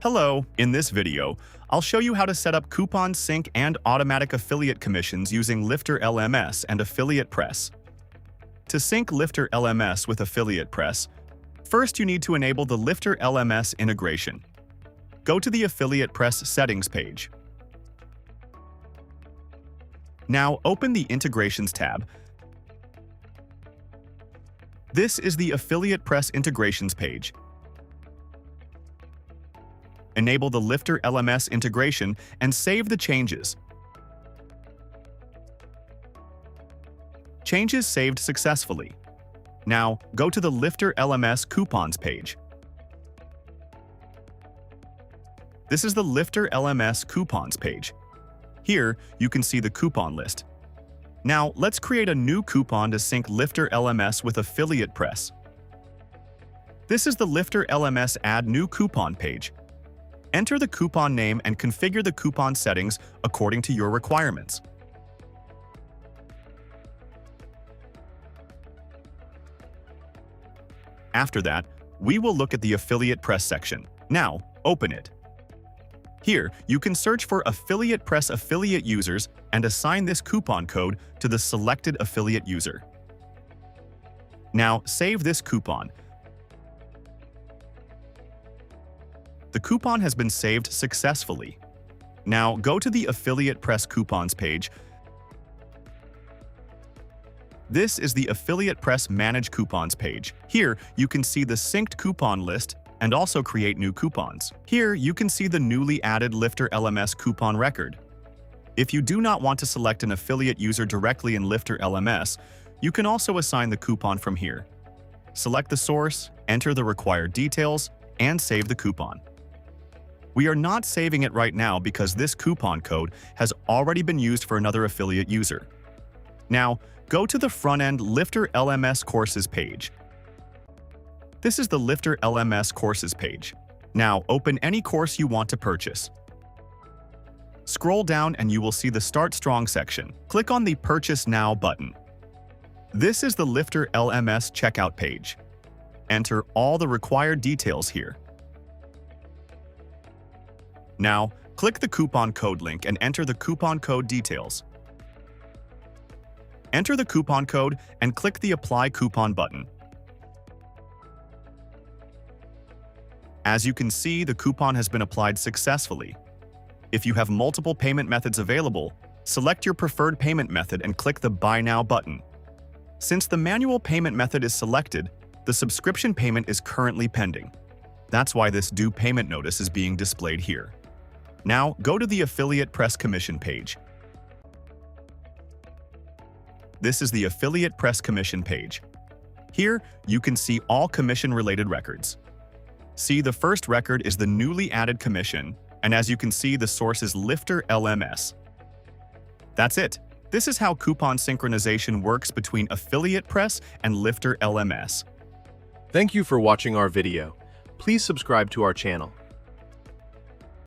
Hello, in this video, I'll show you how to set up coupon sync and automatic affiliate commissions using LifterLMS and Affiliate Press. To sync LifterLMS with Affiliate Press, first you need to enable the LifterLMS integration. Go to the Affiliate Press settings page. Now open the Integrations tab. This is the Affiliate Press integrations page. Enable the LifterLMS integration and save the changes. Changes saved successfully. Now, go to the LifterLMS coupons page. This is the LifterLMS coupons page. Here, you can see the coupon list. Now, let's create a new coupon to sync LifterLMS with Affiliate Press. This is the LifterLMS Add New Coupon page. Enter the coupon name and configure the coupon settings according to your requirements. After that, we will look at the Affiliate Press section. Now, open it. Here, you can search for Affiliate Press affiliate users and assign this coupon code to the selected affiliate user. Now, save this coupon. The coupon has been saved successfully. Now, go to the Affiliate Press coupons page. This is the Affiliate Press Manage Coupons page. Here, you can see the synced coupon list and also create new coupons. Here, you can see the newly added LifterLMS coupon record. If you do not want to select an affiliate user directly in LifterLMS, you can also assign the coupon from here. Select the source, enter the required details, and save the coupon. We are not saving it right now because this coupon code has already been used for another affiliate user. Now, go to the front-end LifterLMS Courses page. This is the LifterLMS Courses page. Now, open any course you want to purchase. Scroll down and you will see the Start Strong section. Click on the Purchase Now button. This is the LifterLMS checkout page. Enter all the required details here. Now, click the coupon code link and enter the coupon code details. Enter the coupon code and click the Apply Coupon button. As you can see, the coupon has been applied successfully. If you have multiple payment methods available, select your preferred payment method and click the Buy Now button. Since the manual payment method is selected, the subscription payment is currently pending. That's why this due payment notice is being displayed here. Now, go to the Affiliate Press Commission page. This is the Affiliate Press Commission page. Here, you can see all commission-related records. See, the first record is the newly added commission, and as you can see, the source is LifterLMS. That's it. This is how coupon synchronization works between Affiliate Press and LifterLMS. Thank you for watching our video. Please subscribe to our channel.